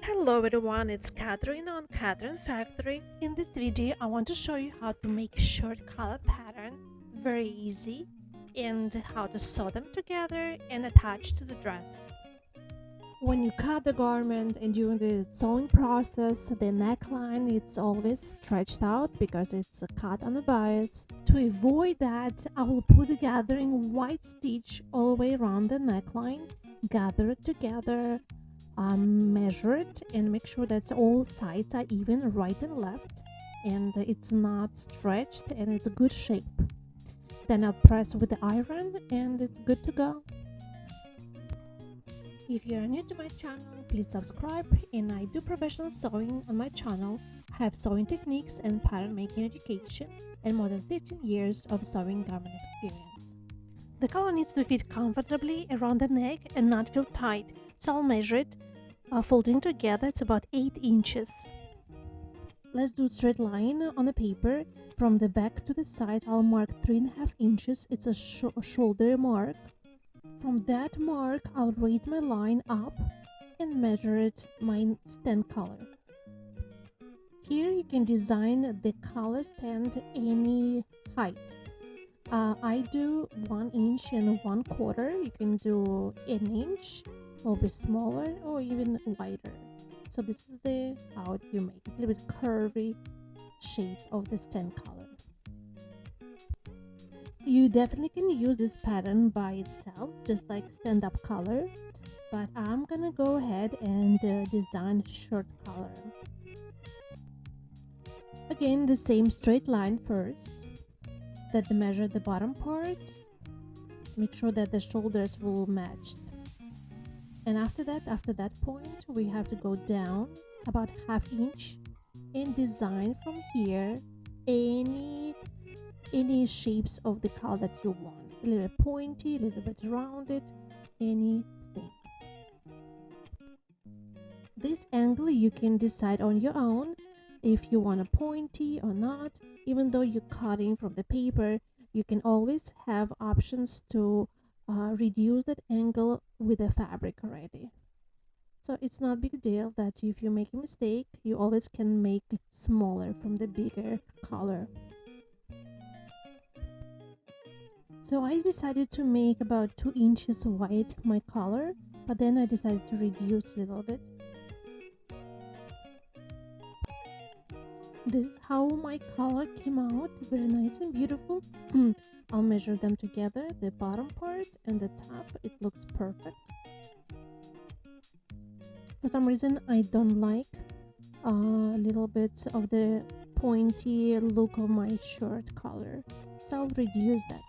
Hello everyone, it's Catherine on Catherine Factory. In this video, I want to show you how to make shirt color pattern very easy and how to sew them together and attach to the dress. When you cut the garment and during the sewing process, the neckline it's always stretched out because it's cut on the bias. To avoid that, I will put a gathering white stitch all the way around the neckline, gather it together, measure it and make sure that all sides are even, right and left, and it's not stretched and it's a good shape. Then I'll press with the iron and it's good to go. If you're new to my channel, please subscribe, and I do professional sewing on my channel. I have sewing techniques and pattern making education and more than 15 years of sewing garment experience. The collar needs to fit comfortably around the neck and not feel tight, so I'll measure it. Folding together, it's about 8 inches. Let's do straight line on the paper. From the back to the side, I'll mark 3.5 inches. It's a shoulder mark. From that mark, I'll raise my line up and measure it my stand collar. Here you can design the collar stand any height. I do 1 inch and 1/4. You can do an inch, or be smaller or even wider. So this is the how you make it, a little bit curvy shape of the stand collar. You definitely can use this pattern by itself, just like stand-up collar, but I'm gonna go ahead and design shirt collar. Again, the same straight line first. That measure the bottom part, make sure that the shoulders will match, and after that point we have to go down about 1/2 inch and design from here any shapes of the collar that you want, a little bit pointy, a little bit rounded, anything. This angle you can decide on your own if you want a pointy or not. Even though you're cutting from the paper, you can always have options to reduce that angle with the fabric already. So it's not a big deal that if you make a mistake, you always can make it smaller from the bigger collar. So I decided to make about 2 inches wide my collar, but then I decided to reduce a little bit. This is how my collar came out, very nice and beautiful. I'll measure them together, the bottom part and the top. It looks perfect. For some reason I don't like a little bit of the pointy look of my shirt collar, so I'll reduce that.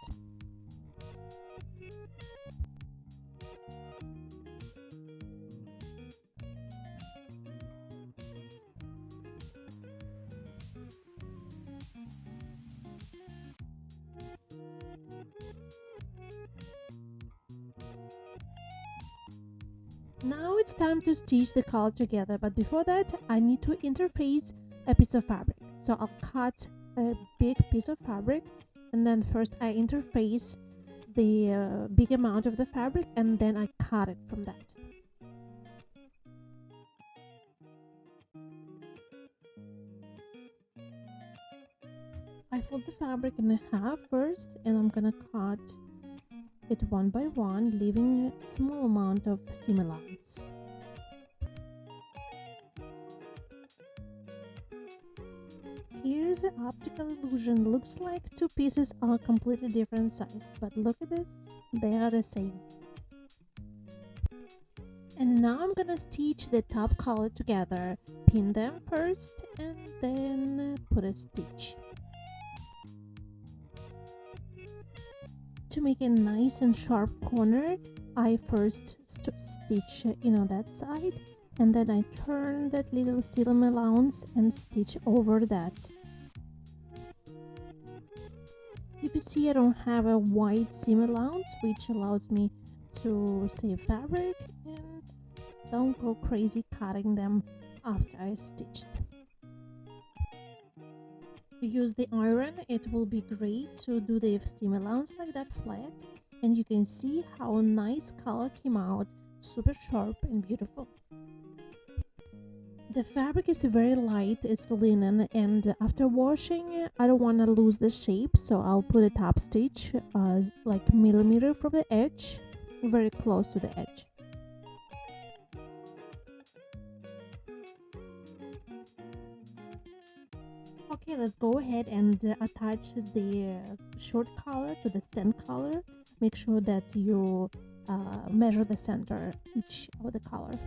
Now it's time to stitch the collar together, but before that I need to interface a piece of fabric. So I'll cut a big piece of fabric, and then first I interface the big amount of the fabric, and then I cut it from that. I fold the fabric in half first, and I'm gonna cut it one by one, leaving a small amount of seam allowance. Here's an optical illusion. Looks like two pieces are completely different size, but look at this, they are the same. And now I'm gonna stitch the top collar together, pin them first and then put a stitch. To make a nice and sharp corner, I first stitch on that side, and then I turn that little seam allowance and stitch over that. If you see, I don't have a wide seam allowance, which allows me to save fabric and don't go crazy cutting them after I stitched. Use the iron, it will be great to do the seam allowance like that flat, and you can see how nice color came out, super sharp and beautiful. The fabric is very light, it's linen, and after washing, I don't want to lose the shape, so I'll put a top stitch like millimeter from the edge, very close to the edge. Okay, let's go ahead and attach the short collar to the stand collar. Make sure that you measure the center each of the collar.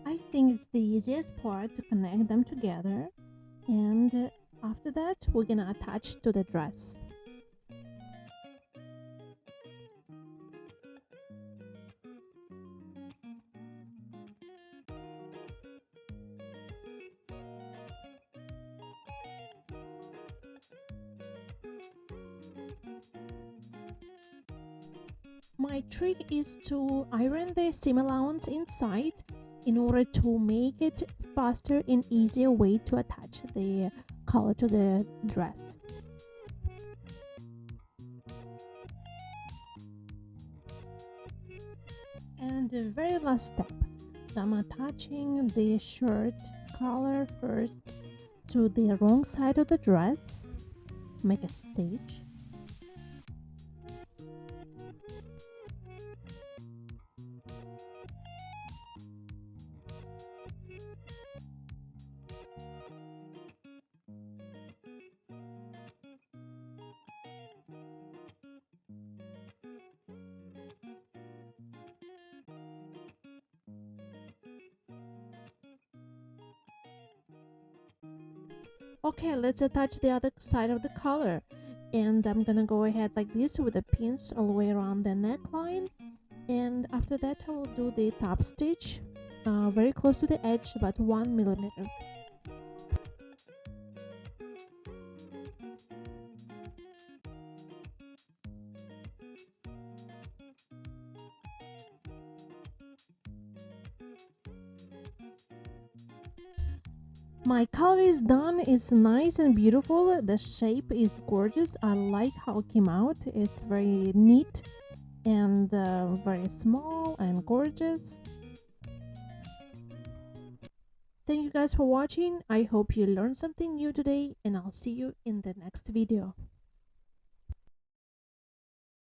I think it's the easiest part to connect them together, and after that we're gonna attach to the dress. My trick is to iron the seam allowance inside in order to make it faster and easier way to attach the collar to the dress. And the very last step, so I'm attaching the shirt collar first to the wrong side of the dress, make a stitch. Okay, let's attach the other side of the collar, and I'm gonna go ahead like this with the pins all the way around the neckline, and after that I will do the top stitch very close to the edge, about 1 millimeter. My color is done. It's nice and beautiful. The shape is gorgeous. I like how it came out. It's very neat and very small and gorgeous. Thank you guys for watching. I hope you learned something new today, and I'll see you in the next video.